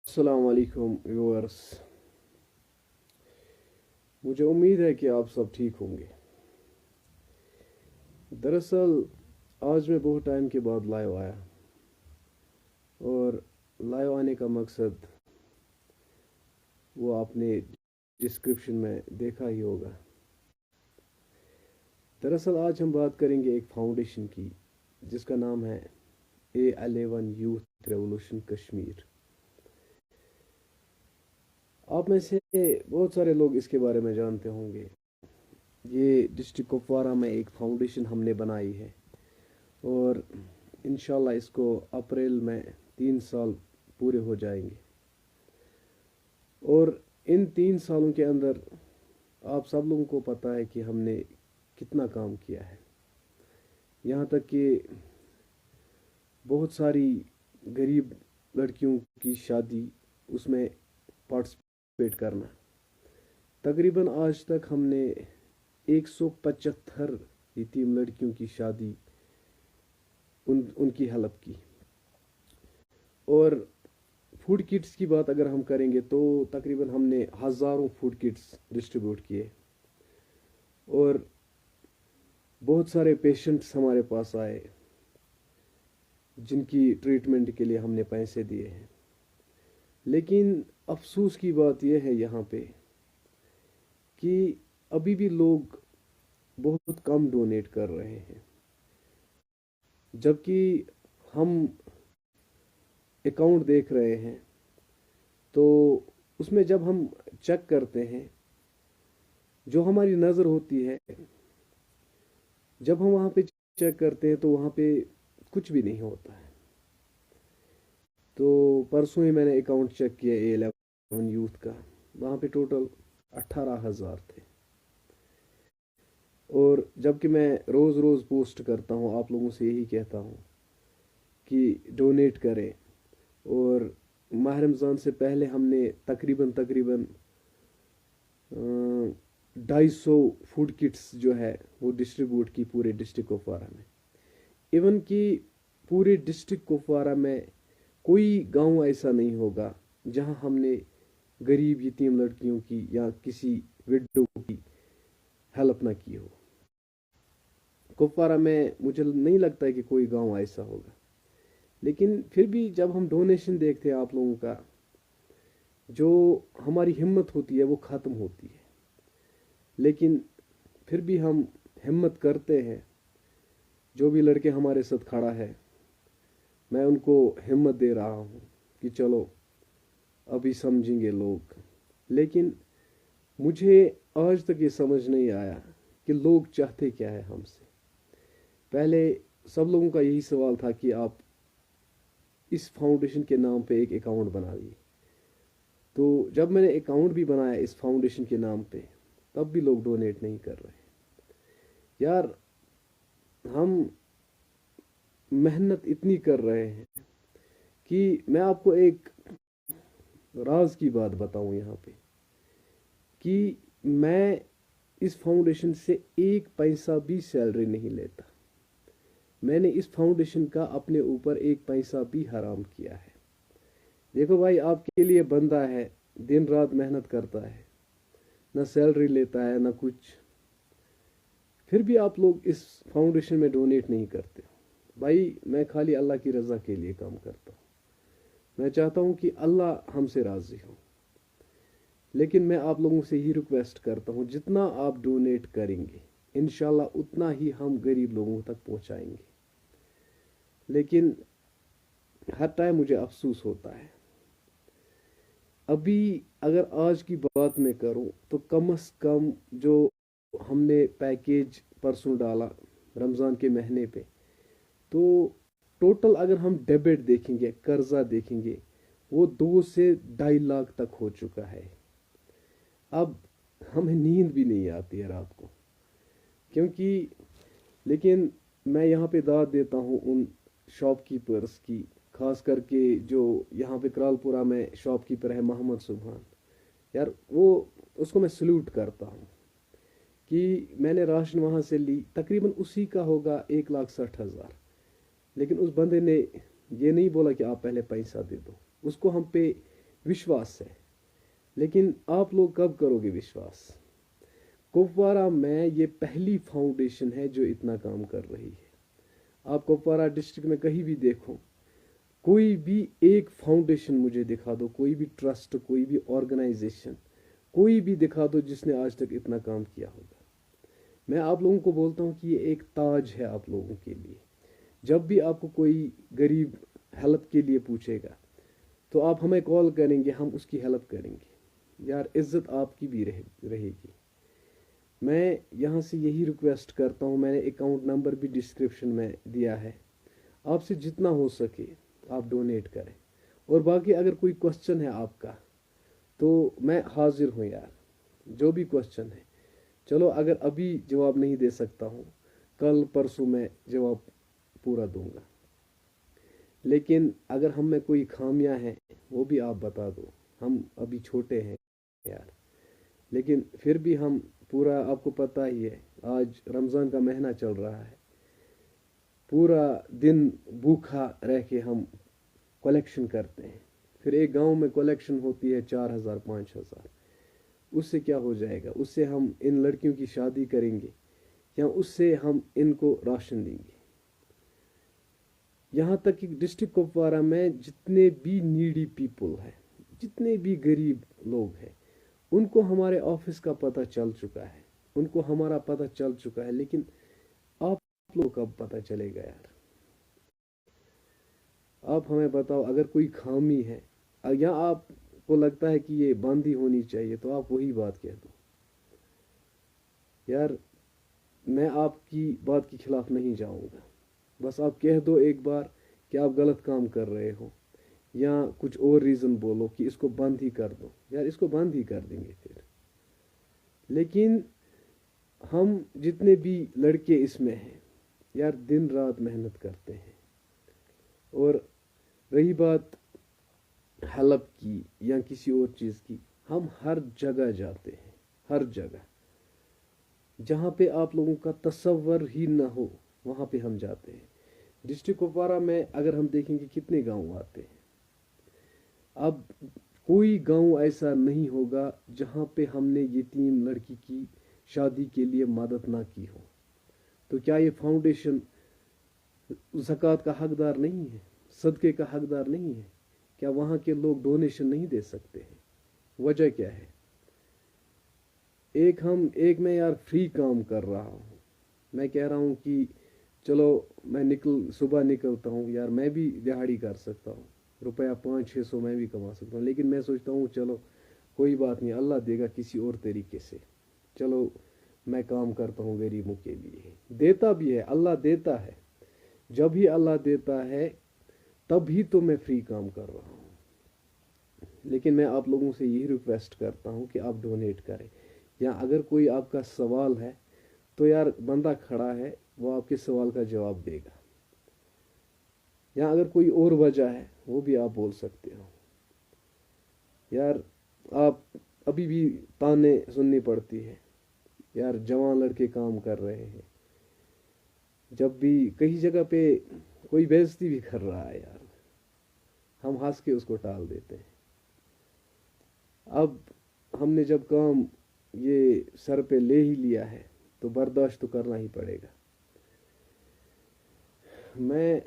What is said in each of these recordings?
अस्सलाम वालेकुम व्यूअर्स। मुझे उम्मीद है कि आप सब ठीक होंगे। दरअसल आज मैं बहुत टाइम के बाद लाइव आया, और लाइव आने का मकसद वो आपने डिस्क्रिप्शन में देखा ही होगा। दरअसल आज हम बात करेंगे एक फाउंडेशन की जिसका नाम है A11 यूथ रेवोल्यूशन कश्मीर। आप में से बहुत सारे लोग इसके बारे में जानते होंगे। ये डिस्ट्रिक्ट कुपवारा में एक फाउंडेशन हमने बनाई है, और इंशाल्लाह इसको अप्रैल में 3 साल पूरे हो जाएंगे। और इन 3 सालों के अंदर आप सब लोगों को पता है कि हमने कितना काम किया है। यहाँ तक कि बहुत सारी गरीब लड़कियों की शादी, उसमें पार्टिसिपेट करना। तकरीबन आज तक हमने 175 यतीम लड़कियों की शादी, उनकी हेल्प की। और फूड किट्स की बात अगर हम करेंगे तो तकरीबन हमने हज़ारों फूड किट्स डिस्ट्रीब्यूट किए। और बहुत सारे पेशेंट्स हमारे पास आए जिनकी ट्रीटमेंट के लिए हमने पैसे दिए हैं। लेकिन अफसोस की बात यह है यहाँ पे कि अभी भी लोग बहुत कम डोनेट कर रहे हैं, जबकि हम अकाउंट देख रहे हैं तो उसमें जब हम चेक करते हैं, जो हमारी नज़र होती है, जब हम वहाँ पे चेक करते हैं तो वहाँ पे कुछ भी नहीं होता है। तो परसों ही मैंने अकाउंट चेक किया A11 यूथ का, वहाँ पे टोटल 18,000 थे। और जबकि मैं रोज़ रोज़ पोस्ट करता हूँ, आप लोगों से यही कहता हूँ कि डोनेट करें। और माह रमज़ान से पहले हमने तकरीबन तकरीबन 250 फूड किट्स जो है वो डिस्ट्रीब्यूट की पूरे डिस्ट्रिक्ट कुपवारा में। इवन कि पूरे डिस्ट्रिक्ट कुपवारा में कोई गांव ऐसा नहीं होगा जहां हमने गरीब यतीम लड़कियों की या किसी विडो की हेल्प ना की हो। कुपवारा में मुझे नहीं लगता है कि कोई गांव ऐसा होगा। लेकिन फिर भी जब हम डोनेशन देखते हैं आप लोगों का, जो हमारी हिम्मत होती है वो ख़त्म होती है। लेकिन फिर भी हम हिम्मत करते हैं। जो भी लड़के हमारे साथ खड़ा है, मैं उनको हिम्मत दे रहा हूँ कि चलो अभी समझेंगे लोग। लेकिन मुझे आज तक ये समझ नहीं आया कि लोग चाहते क्या है हमसे। पहले सब लोगों का यही सवाल था कि आप इस फाउंडेशन के नाम पे एक अकाउंट बना लिए। तो जब मैंने अकाउंट भी बनाया इस फाउंडेशन के नाम पे, तब भी लोग डोनेट नहीं कर रहे। यार, हम मेहनत इतनी कर रहे हैं कि मैं आपको एक राज की बात बताऊं यहाँ पे, कि मैं इस फाउंडेशन से एक पैसा भी सैलरी नहीं लेता। मैंने इस फाउंडेशन का अपने ऊपर एक पैसा भी हराम किया है। देखो भाई, आपके लिए बंदा है, दिन रात मेहनत करता है, ना सैलरी लेता है ना कुछ, फिर भी आप लोग इस फाउंडेशन में डोनेट नहीं करते हो। भाई, मैं खाली अल्लाह की रज़ा के लिए काम करता हूँ। मैं चाहता हूँ कि अल्लाह हमसे राज़ी हो। लेकिन मैं आप लोगों से ही रिक्वेस्ट करता हूँ, जितना आप डोनेट करेंगे इंशाल्लाह उतना ही हम गरीब लोगों तक पहुँचाएंगे। लेकिन हर टाइम मुझे अफसोस होता है। अभी अगर आज की बात मैं करूं तो कम से कम जो हमने पैकेज परसों डाला रमज़ान के महीने पे, तो टोटल अगर हम डेबिट देखेंगे, कर्जा देखेंगे, वो 2 से 2.5 लाख तक हो चुका है। अब हमें नींद भी नहीं आती है रात को, क्योंकि लेकिन मैं यहाँ पे दाद देता हूँ उन शॉपकीपर्स की, खास करके जो यहाँ पे करालपुरा में शॉपकीपर है मोहम्मद सुबहान। यार, वो उसको मैं सल्यूट करता हूँ कि मैंने राशन वहाँ से ली, तकरीबन उसी का होगा 1,60,000। लेकिन उस बंदे ने ये नहीं बोला कि आप पहले पैसा दे दो। उसको हम पे विश्वास है, लेकिन आप लोग कब करोगे विश्वास? कुपवारा में ये पहली फाउंडेशन है जो इतना काम कर रही है। आप कुपवारा डिस्ट्रिक्ट में कहीं भी देखो, कोई भी एक फाउंडेशन मुझे दिखा दो, कोई भी ट्रस्ट, कोई भी ऑर्गेनाइजेशन, कोई भी दिखा दो जिसने आज तक इतना काम किया होगा। मैं आप लोगों को बोलता हूँ कि ये एक ताज है आप लोगों के लिए। जब भी आपको कोई गरीब हेल्प के लिए पूछेगा तो आप हमें कॉल करेंगे, हम उसकी हेल्प करेंगे। यार इज्जत आपकी भी रहेगी। मैं यहाँ से यही रिक्वेस्ट करता हूँ, मैंने अकाउंट नंबर भी डिस्क्रिप्शन में दिया है, आपसे जितना हो सके आप डोनेट करें। और बाकी अगर कोई क्वेश्चन है आपका तो मैं हाजिर हूँ यार, जो भी क्वेश्चन है। चलो अगर अभी जवाब नहीं दे सकता हूँ, कल परसों मैं जवाब पूरा दूंगा। लेकिन अगर हम में कोई खामियां हैं वो भी आप बता दो। हम अभी छोटे हैं यार, लेकिन फिर भी हम पूरा, आपको पता ही है आज रमज़ान का महीना चल रहा है, पूरा दिन भूखा रह के हम कलेक्शन करते हैं। फिर एक गांव में कलेक्शन होती है 4,000 5,000, उससे क्या हो जाएगा? उससे हम इन लड़कियों की शादी करेंगे या उससे हम इनको राशन देंगे? यहाँ तक कि डिस्ट्रिक्ट कुपवारा में जितने भी नीडी पीपल हैं, जितने भी गरीब लोग हैं, उनको हमारे ऑफिस का पता चल चुका है, उनको हमारा पता चल चुका है। लेकिन आप लोग कब पता चलेगा यार? आप हमें बताओ, अगर कोई खामी है या आपको लगता है कि ये बंद ही होनी चाहिए तो आप वही बात कह दो यार। मैं आपकी बात के खिलाफ नहीं जाऊंगा, बस आप कह दो एक बार कि आप गलत काम कर रहे हो, या कुछ और रीज़न बोलो कि इसको बंद ही कर दो। यार इसको बंद ही कर देंगे फिर। लेकिन हम जितने भी लड़के इसमें हैं यार, दिन रात मेहनत करते हैं। और रही बात हेल्प की या किसी और चीज़ की, हम हर जगह जाते हैं, हर जगह जहाँ पे आप लोगों का तसव्वुर ही ना हो वहाँ पे हम जाते हैं। डिस्ट्रिक्ट कुपवारा में अगर हम देखेंगे कितने गांव आते हैं, अब कोई गांव ऐसा नहीं होगा जहाँ पे हमने यतीम लड़की की शादी के लिए मदद ना की हो। तो क्या ये फाउंडेशन ज़कात का हकदार नहीं है, सदक़े का हकदार नहीं है? क्या वहाँ के लोग डोनेशन नहीं दे सकते हैं? वजह क्या है? एक मैं यार फ्री काम कर रहा हूँ। मैं कह रहा हूँ कि चलो मैं सुबह निकलता हूँ यार, मैं भी दिहाड़ी कर सकता हूँ, रुपया 500-600 मैं भी कमा सकता हूँ। लेकिन मैं सोचता हूँ चलो कोई बात नहीं, अल्लाह देगा किसी और तरीके से। चलो मैं काम करता हूँ गरीबों के लिए, देता भी है, अल्लाह देता है। जब भी अल्लाह देता है तभी तो मैं फ्री काम कर रहा हूँ। लेकिन मैं आप लोगों से यही रिक्वेस्ट करता हूँ कि आप डोनेट करें, या अगर कोई आपका सवाल है तो यार बंदा खड़ा है, वो आपके सवाल का जवाब देगा। या अगर कोई और वजह है वो भी आप बोल सकते हो। यार आप अभी भी ताने सुननी पड़ती है यार, जवान लड़के काम कर रहे हैं, जब भी कई जगह पे कोई बेइज्जती भी कर रहा है यार, हम हंस के उसको टाल देते हैं। अब हमने जब काम ये सर पे ले ही लिया है तो बर्दाश्त तो करना ही पड़ेगा। मैं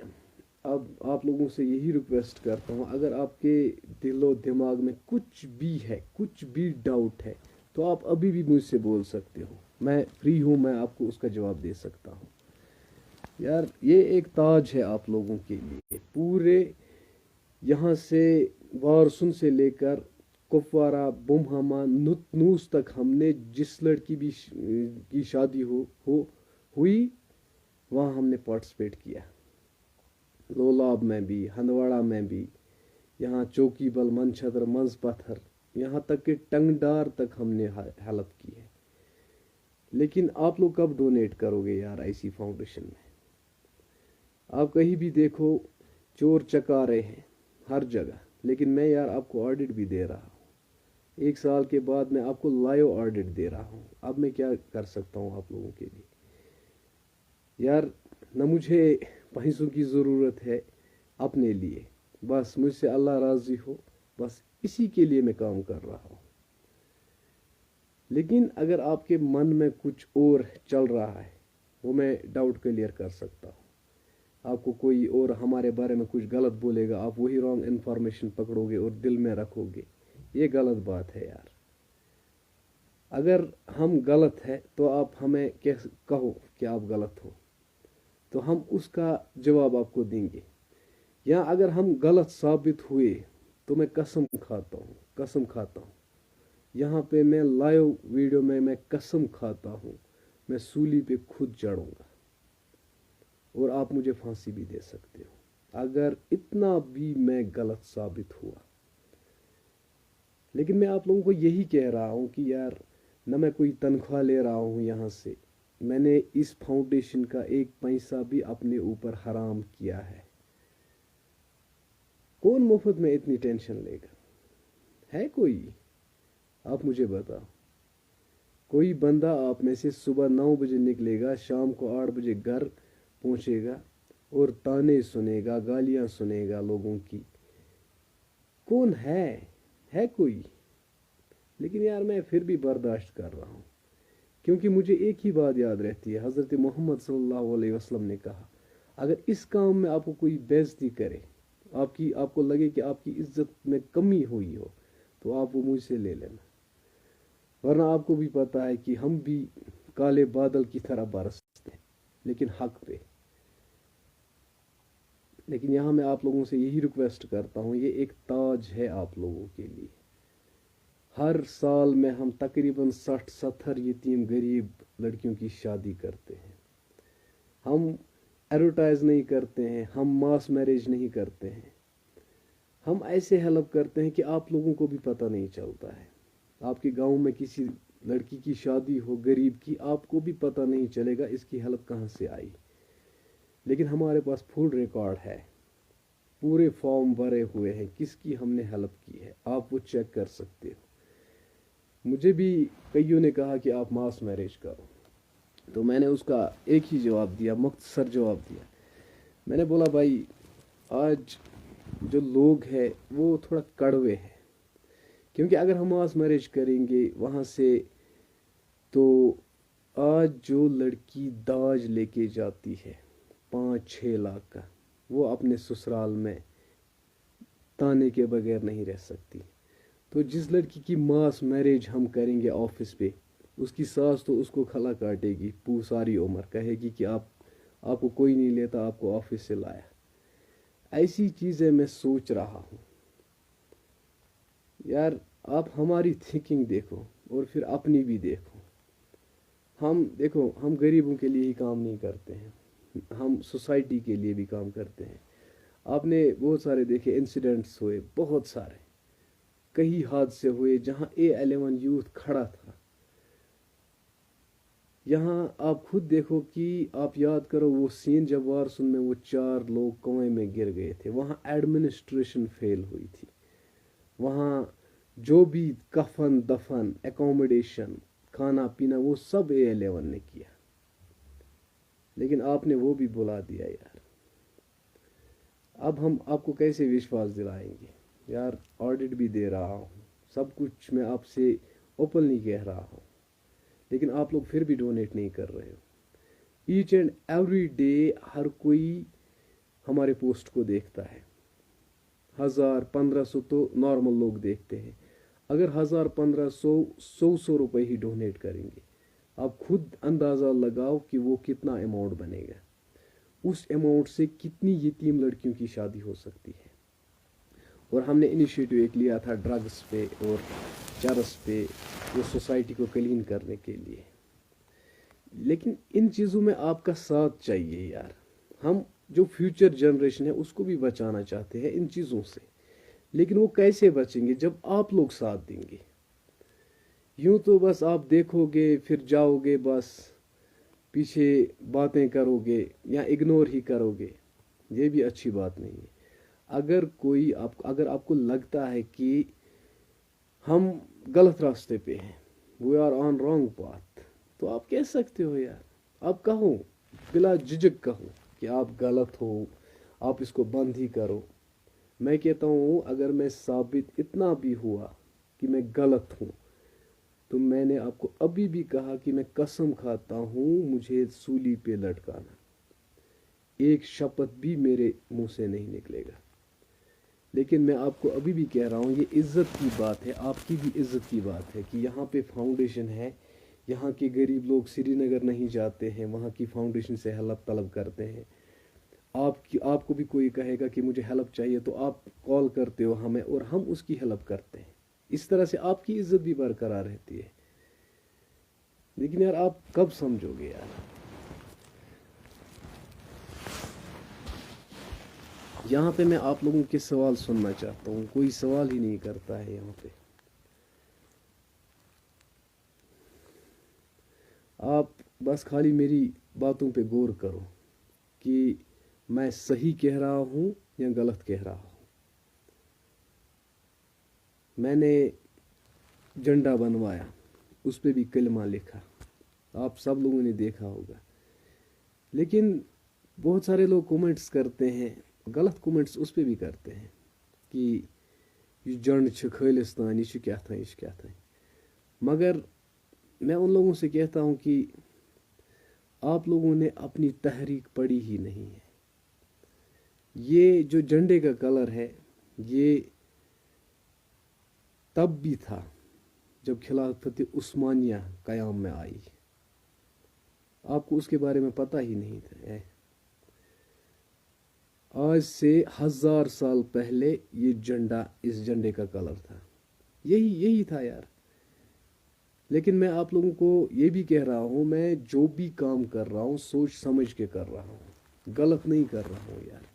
अब आप लोगों से यही रिक्वेस्ट करता हूँ, अगर आपके दिलो दिमाग में कुछ भी है, कुछ भी डाउट है, तो आप अभी भी मुझसे बोल सकते हो। मैं फ्री हूँ, मैं आपको उसका जवाब दे सकता हूँ। यार ये एक ताज है आप लोगों के लिए। पूरे यहाँ से वारसुन से लेकर कुपवारा, बुमहामा, नुतनूस तक हमने जिस लड़की भी की शादी हुई वहाँ हमने पार्टिसिपेट किया। लोलाब में भी, हंदवाड़ा में भी, यहाँ चौकीबल, मनछत्र, मंज पत्थर, यहाँ तक कि टंगडार तक हमने हेल्प की है। लेकिन आप लोग कब डोनेट करोगे यार ऐसी फाउंडेशन में? आप कहीं भी देखो चोर चकारे हैं हर जगह। लेकिन मैं यार आपको ऑडिट भी दे रहा हूँ, 1 साल के बाद मैं आपको लाइव ऑडिट दे रहा हूँ। अब मैं क्या कर सकता हूँ आप लोगों के लिए? यार न मुझे पैसों की ज़रूरत है अपने लिए, बस मुझसे अल्लाह राज़ी हो बस इसी के लिए मैं काम कर रहा हूँ। लेकिन अगर आपके मन में कुछ और चल रहा है, वो मैं डाउट क्लियर कर सकता हूँ। आपको कोई और हमारे बारे में कुछ गलत बोलेगा, आप वही रॉन्ग इन्फॉर्मेशन पकड़ोगे और दिल में रखोगे। ये गलत बात है यार। अगर हम गलत है तो आप हमें कहो कि आप गलत हो, तो हम उसका जवाब आपको देंगे। या अगर हम गलत साबित हुए तो मैं कसम खाता हूँ, कसम खाता हूँ, यहाँ पे मैं लाइव वीडियो में मैं कसम खाता हूँ, मैं सूली पे खुद चढ़ूंगा और आप मुझे फांसी भी दे सकते हो अगर इतना भी मैं गलत साबित हुआ। लेकिन मैं आप लोगों को यही कह रहा हूँ कि यार, न मैं कोई तनख्वाह ले रहा हूँ यहाँ से, मैंने इस फाउंडेशन का एक पैसा भी अपने ऊपर हराम किया है। कौन मुफ्त में इतनी टेंशन लेगा? है कोई? आप मुझे बताओ। कोई बंदा आप में से सुबह 9 बजे निकलेगा, शाम को 8 बजे घर पहुंचेगा और ताने सुनेगा, गालियां सुनेगा लोगों की? कौन है कोई? लेकिन यार मैं फिर भी बर्दाश्त कर रहा हूँ, क्योंकि मुझे एक ही बात याद रहती है। हज़रत मोहम्मद सल्लल्लाहु अलैहि वसल्लम ने कहा, अगर इस काम में आपको कोई बेइज्जती करे, आपको लगे कि आपकी इज्जत में कमी हुई हो, तो आप वो मुझसे ले लेना। वरना आपको भी पता है कि हम भी काले बादल की तरह बरसते हैं, लेकिन हक पे। लेकिन यहाँ मैं आप लोगों से यही रिक्वेस्ट करता हूँ, ये एक ताज है आप लोगों के लिए। हर साल में हम तकरीबन 60-70 यतीम गरीब लड़कियों की शादी करते हैं। हम एडवर्टाइज नहीं करते हैं, हम मास मैरिज नहीं करते हैं, हम ऐसे हेल्प करते हैं कि आप लोगों को भी पता नहीं चलता है। आपके गांव में किसी लड़की की शादी हो गरीब की, आपको भी पता नहीं चलेगा इसकी हेल्प कहाँ से आई। लेकिन हमारे पास फुल रिकॉर्ड है, पूरे फॉर्म भरे हुए हैं किसकी हमने हेल्प की है, आप वो चेक कर सकते हो। मुझे भी कईयों ने कहा कि आप मास मैरिज करो, तो मैंने उसका एक ही जवाब दिया, मुख्तसर जवाब दिया। मैंने बोला भाई, आज जो लोग हैं वो थोड़ा कड़वे हैं, क्योंकि अगर हम मास मैरिज करेंगे वहाँ से, तो आज जो लड़की दाज लेके जाती है 5-6 लाख का, वो अपने ससुराल में ताने के बगैर नहीं रह सकती। तो जिस लड़की की मास मैरिज हम करेंगे ऑफिस पे, उसकी सास तो उसको खला काटेगी सारी उम्र, कहेगी कि आपको कोई नहीं लेता, आपको ऑफिस से लाया। ऐसी चीज़ें मैं सोच रहा हूँ यार। आप हमारी थिंकिंग देखो और फिर अपनी भी देखो। हम गरीबों के लिए ही काम नहीं करते हैं, हम सोसाइटी के लिए भी काम करते हैं। आपने बहुत सारे देखे इंसिडेंट्स हुए, बहुत सारे, कई हादसे हुए जहां A11 यूथ खड़ा था। यहाँ आप खुद देखो कि आप याद करो वो सीन जब वारसुन में वो 4 लोग कुएं में गिर गए थे, वहाँ एडमिनिस्ट्रेशन फेल हुई थी। वहाँ जो भी कफन दफन एकोमोडेशन खाना पीना वो सब A11 ने किया, लेकिन आपने वो भी बुला दिया यार। अब हम आपको कैसे विश्वास दिलाएंगे यार? ऑडिट भी दे रहा हूँ, सब कुछ मैं आपसे ओपनली कह रहा हूँ, लेकिन आप लोग फिर भी डोनेट नहीं कर रहे हो। ईच एंड एवरी डे हर कोई हमारे पोस्ट को देखता है। 1000-1500 तो नॉर्मल लोग देखते हैं। अगर 1000-1500 100 रुपए ही डोनेट करेंगे, आप खुद अंदाज़ा लगाओ कि वो कितना अमाउंट बनेगा। उस अमाउंट से कितनी यतीम लड़कियों की शादी हो सकती है। और हमने इनिशिएटिव एक लिया था ड्रग्स पे और चरस पे, वो सोसाइटी को क्लीन करने के लिए। लेकिन इन चीज़ों में आपका साथ चाहिए यार। हम जो फ्यूचर जनरेशन है उसको भी बचाना चाहते हैं इन चीज़ों से, लेकिन वो कैसे बचेंगे जब आप लोग साथ देंगे? यूं तो बस आप देखोगे फिर जाओगे, बस पीछे बातें करोगे या इग्नोर ही करोगे, ये भी अच्छी बात नहीं है। अगर आपको लगता है कि हम गलत रास्ते पे हैं, we are on wrong path, तो आप कह सकते हो यार। आप कहो, बिला झिझक कहो कि आप गलत हो, आप इसको बंद ही करो। मैं कहता हूँ अगर मैं साबित इतना भी हुआ कि मैं गलत हूँ, तो मैंने आपको अभी भी कहा कि मैं कसम खाता हूँ मुझे सूली पे लटकाना, एक शपथ भी मेरे मुंह से नहीं निकलेगा। लेकिन मैं आपको अभी भी कह रहा हूँ, ये इज्जत की बात है, आपकी भी इज्जत की बात है कि यहाँ पे फाउंडेशन है, यहाँ के गरीब लोग श्रीनगर नहीं जाते हैं, वहाँ की फाउंडेशन से हेल्प तलब करते हैं। आपको भी कोई कहेगा कि मुझे हेल्प चाहिए तो आप कॉल करते हो हमें और हम उसकी हेल्प करते हैं। इस तरह से आपकी इज्जत भी बरकरार रहती है। लेकिन यार आप कब समझोगे यार? यहाँ पे मैं आप लोगों के सवाल सुनना चाहता हूँ, कोई सवाल ही नहीं करता है यहाँ पे। आप बस खाली मेरी बातों पे गौर करो कि मैं सही कह रहा हूँ या गलत कह रहा हूँ। मैंने झंडा बनवाया, उस पे भी कलमा लिखा, आप सब लोगों ने देखा होगा। लेकिन बहुत सारे लोग कमेंट्स करते हैं, गलत कमेंट्स उस पे भी करते हैं कि ये जंड छ खालिस्तान, ये क्या था, ये क्या था। मगर मैं उन लोगों से कहता हूँ कि आप लोगों ने अपनी तहरीक पढ़ी ही नहीं है। ये जो झंडे का कलर है ये तब भी था जब खिलाफत उस्मानिया कयाम में आई, आपको उसके बारे में पता ही नहीं था। आज से 1000 साल पहले ये झंडा, इस झंडे का कलर था, यही था यार। लेकिन मैं आप लोगों को ये भी कह रहा हूँ, मैं जो भी काम कर रहा हूँ सोच समझ के कर रहा हूँ, गलत नहीं कर रहा हूँ यार।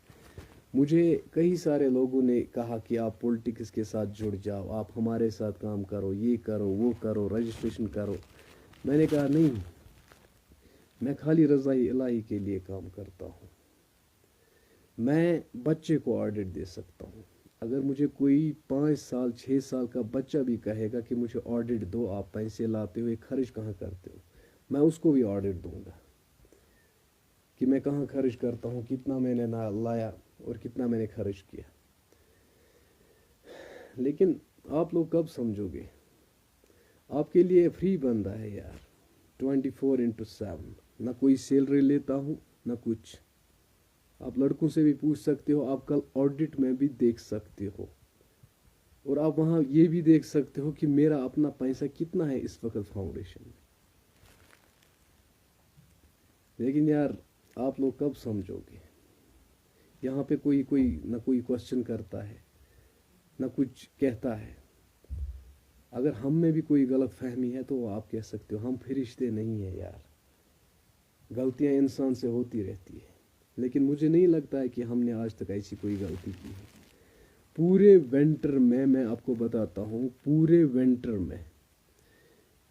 मुझे कई सारे लोगों ने कहा कि आप पॉलिटिक्स के साथ जुड़ जाओ, आप हमारे साथ काम करो, ये करो, वो करो, रजिस्ट्रेशन करो। मैंने कहा नहीं, मैं खाली रज़ाई इलाही के लिए काम करता हूँ। मैं बच्चे को ऑडिट दे सकता हूँ। अगर मुझे कोई 5 साल 6 साल का बच्चा भी कहेगा कि मुझे ऑडिट दो, आप पैसे लाते हो, ये खर्च कहाँ करते हो, मैं उसको भी ऑडिट दूंगा कि मैं कहाँ खर्च करता हूँ, कितना मैंने ना लाया और कितना मैंने खर्च किया। लेकिन आप लोग कब समझोगे? आपके लिए फ्री बंदा है यार, 24/7, ना कोई सैलरी लेता हूँ ना कुछ। आप लड़कों से भी पूछ सकते हो, आप कल ऑडिट में भी देख सकते हो, और आप वहाँ ये भी देख सकते हो कि मेरा अपना पैसा कितना है इस वक्त फाउंडेशन में। लेकिन यार आप लोग कब समझोगे? यहाँ पे कोई ना कोई क्वेश्चन करता है, ना कुछ कहता है। अगर हम में भी कोई गलत फहमी है तो आप कह सकते हो, हम फरिश्ते नहीं है यार, गलतियाँ इंसान से होती रहती है। लेकिन मुझे नहीं लगता है कि हमने आज तक ऐसी कोई गलती की है। पूरे विंटर में, मैं आपको बताता हूँ, पूरे विंटर में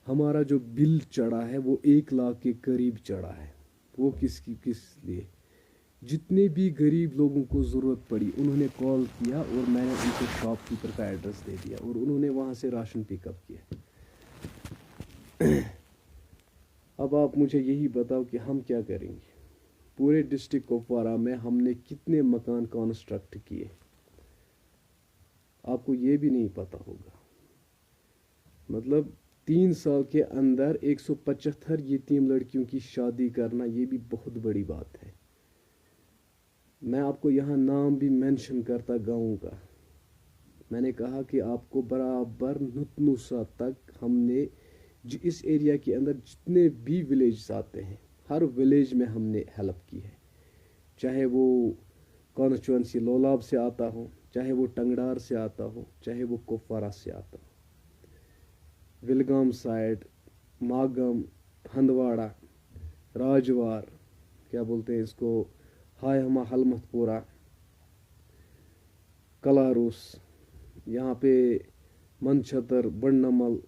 हमारा जो बिल चढ़ा है वो 1 लाख के करीब चढ़ा है। वो किस लिए? जितने भी गरीब लोगों को ज़रूरत पड़ी उन्होंने कॉल किया और मैंने उनको शॉपकीपर का एड्रेस दे दिया और उन्होंने वहाँ से राशन पिकअप किया। अब आप मुझे यही बताओ कि हम क्या करेंगे? पूरे डिस्ट्रिक्ट कुपवारा में हमने कितने मकान कंस्ट्रक्ट किए, आपको ये भी नहीं पता होगा। मतलब 3 साल के अंदर 175 यतीम लड़कियों की शादी करना, ये भी बहुत बड़ी बात है। मैं आपको यहाँ नाम भी मेंशन करता गाँव का। मैंने कहा कि आपको बराबर नुतनुसा तक हमने इस एरिया के अंदर जितने भी विलेज आते हैं, हर विलेज में हमने हेल्प की है। चाहे वो कॉन्स्टिट्यूंसी लोलाब से आता हो, चाहे वो टंगडार से आता हो, चाहे वो कुपवारा से आता हो, विलगाम साइड, मागम, हंदवाड़ा, राजवार, क्या बोलते हैं इसको, हाय हमा, हलमतपुरा, कलारूस, यहाँ पे मनछतर, बन्नमल,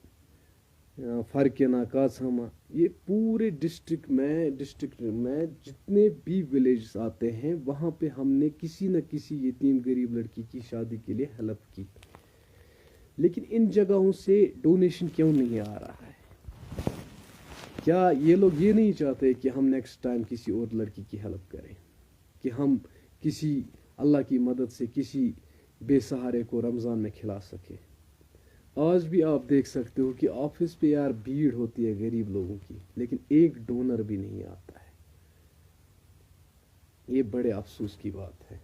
फरकेना, कासहमा, ये पूरे डिस्ट्रिक्ट में जितने भी विलेज आते हैं वहाँ पे हमने किसी न किसी यतीम गरीब लड़की की शादी के लिए हेल्प की। लेकिन इन जगहों से डोनेशन क्यों नहीं आ रहा है? क्या ये लोग ये नहीं चाहते कि हम नेक्स्ट टाइम किसी और लड़की की हेल्प करें, कि हम किसी अल्लाह की मदद से किसी बेसहारे को रमज़ान में खिला सके। आज भी आप देख सकते हो कि ऑफिस पे यार भीड़ होती है गरीब लोगों की, लेकिन एक डोनर भी नहीं आता है। ये बड़े अफसोस की बात है।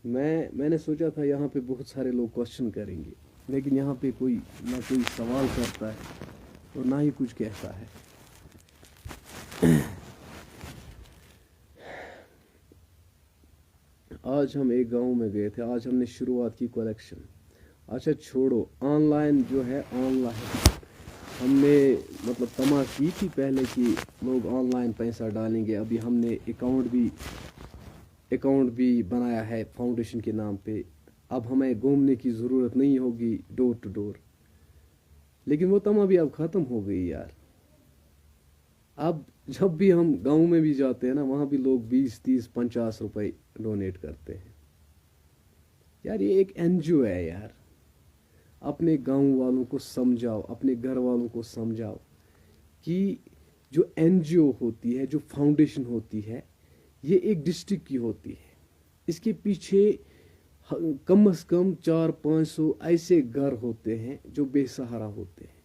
मैंने सोचा था यहाँ पे बहुत सारे लोग क्वेश्चन करेंगे, लेकिन यहाँ पे कोई ना कोई सवाल करता है और ना ही कुछ कहता है। आज हम एक गांव में गए थे, आज हमने शुरुआत की कलेक्शन। अच्छा छोड़ो, ऑनलाइन जो है ऑनलाइन हमने मतलब तमा की थी पहले कि लोग ऑनलाइन पैसा डालेंगे। अभी हमने अकाउंट भी बनाया है फाउंडेशन के नाम पे। अब हमें घूमने की ज़रूरत नहीं होगी डोर टू डोर। लेकिन वो तमा भी अब ख़त्म हो गई यार। अब जब भी हम गांव में भी जाते हैं ना, वहाँ भी लोग 20, 30, 50 रुपए डोनेट करते हैं। यार ये एक एनजीओ है यार। अपने गांव वालों को समझाओ, अपने घर वालों को समझाओ कि जो एनजीओ होती है, जो फाउंडेशन होती है, ये एक डिस्ट्रिक्ट की होती है। इसके पीछे कम से कम 400-500 ऐसे घर होते हैं जो बेसहारा होते हैं।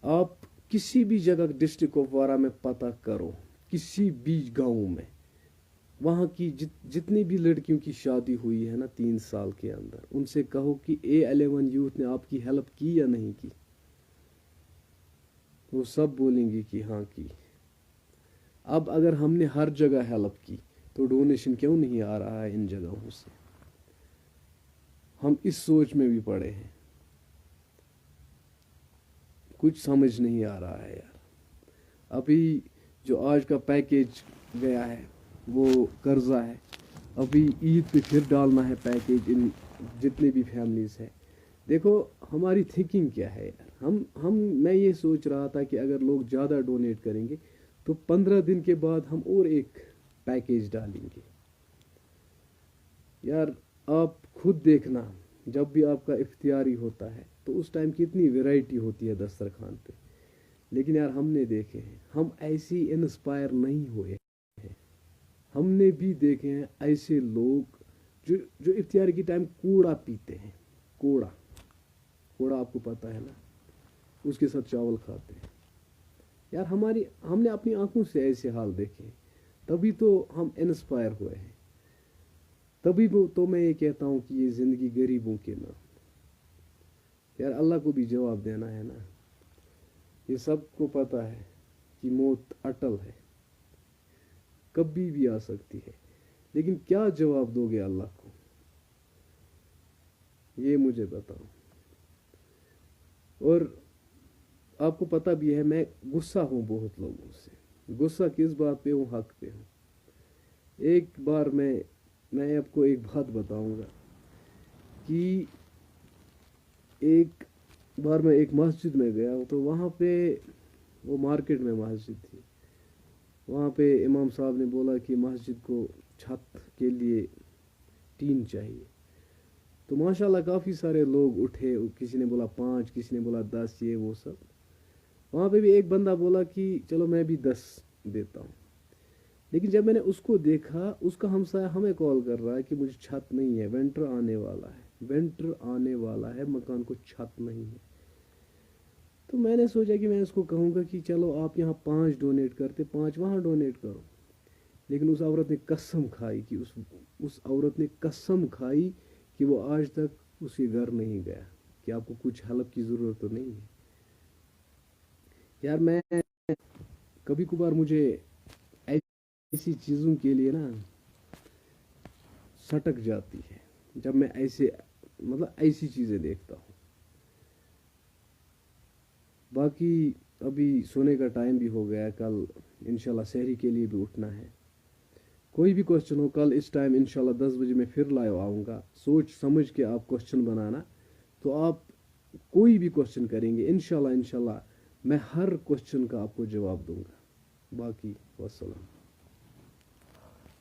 आप किसी भी जगह डिस्ट्रिक्ट कुपवारा में पता करो, किसी भी गांव में, वहाँ की जितनी भी लड़कियों की शादी हुई है ना 3 साल के अंदर, उनसे कहो कि A11 यूथ ने आपकी हेल्प की या नहीं की। वो सब बोलेंगे कि हाँ की। अब अगर हमने हर जगह हेल्प की तो डोनेशन क्यों नहीं आ रहा है इन जगहों से? हम इस सोच में भी पड़े हैं, कुछ समझ नहीं आ रहा है यार। अभी जो आज का पैकेज गया है वो कर्जा है। अभी ईद पे फिर डालना है पैकेज इन जितने भी फैमिलीज है। देखो हमारी थिंकिंग क्या है यार। मैं ये सोच रहा था कि अगर लोग ज़्यादा डोनेट करेंगे तो 15 दिन के बाद हम और एक पैकेज डालेंगे। यार आप खुद देखना, जब भी आपका इफ्तियारी होता है तो उस टाइम कितनी वैरायटी होती है दस्तरखान पे। लेकिन यार हमने देखे हैं, हम ऐसे इंस्पायर नहीं हुए हैं। हमने भी देखे हैं ऐसे लोग जो इफ्तियारी के टाइम कूड़ा पीते हैं। कूड़ा आपको पता है ना, उसके साथ चावल खाते हैं। यार हमने अपनी आंखों से ऐसे हाल देखे हैं, तभी तो हम इंस्पायर हुए हैं। तभी तो मैं ये कहता हूँ कि ये जिंदगी गरीबों के नाम। यार अल्लाह को भी जवाब देना है ना। ये सबको पता है कि मौत अटल है, कभी भी आ सकती है, लेकिन क्या जवाब दोगे अल्लाह को, ये मुझे बताओ। और आपको पता भी है मैं गुस्सा हूँ बहुत लोगों से। गुस्सा किस बात पे हूँ? हक पे हूँ। एक बार मैं आपको एक बात बताऊंगा कि एक बार मैं एक मस्जिद में गया हूँ, तो वहाँ पे वो मार्केट में मस्जिद थी। वहाँ पे इमाम साहब ने बोला कि मस्जिद को छत के लिए टीन चाहिए। तो माशाल्लाह काफ़ी सारे लोग उठे, किसी ने बोला 5, किसी ने बोला 10, ये वो सब। वहाँ पे भी एक बंदा बोला कि चलो मैं भी 10 देता हूँ। लेकिन जब मैंने उसको देखा, उसका हमसाया हमें कॉल कर रहा है कि मुझे छत नहीं है, विंटर आने वाला है, विंटर आने वाला है, मकान को छत नहीं है। तो मैंने सोचा कि मैं उसको कहूँगा कि चलो आप यहाँ 5 डोनेट करते, 5 वहाँ डोनेट करो। लेकिन उस औरत ने कसम खाई कि उस औरत ने कसम खाई कि वो आज तक उसके घर नहीं गया, कि आपको कुछ हेल्प की ज़रूरत तो नहीं है। यार मैं कभी कभार मुझे ऐसी चीज़ों के लिए ना सटक जाती है, जब मैं ऐसी चीज़ें देखता हूँ। बाकी अभी सोने का टाइम भी हो गया है, कल इंशाल्लाह सहरी के लिए भी उठना है। कोई भी क्वेश्चन हो, कल इस टाइम इंशाल्लाह 10 बजे मैं फिर लाइव आऊँगा। सोच समझ के आप क्वेश्चन बनाना, तो आप कोई भी क्वेश्चन करेंगे इंशाल्लाह मैं हर क्वेश्चन का आपको जवाब दूंगा। बाकी वस्सलाम।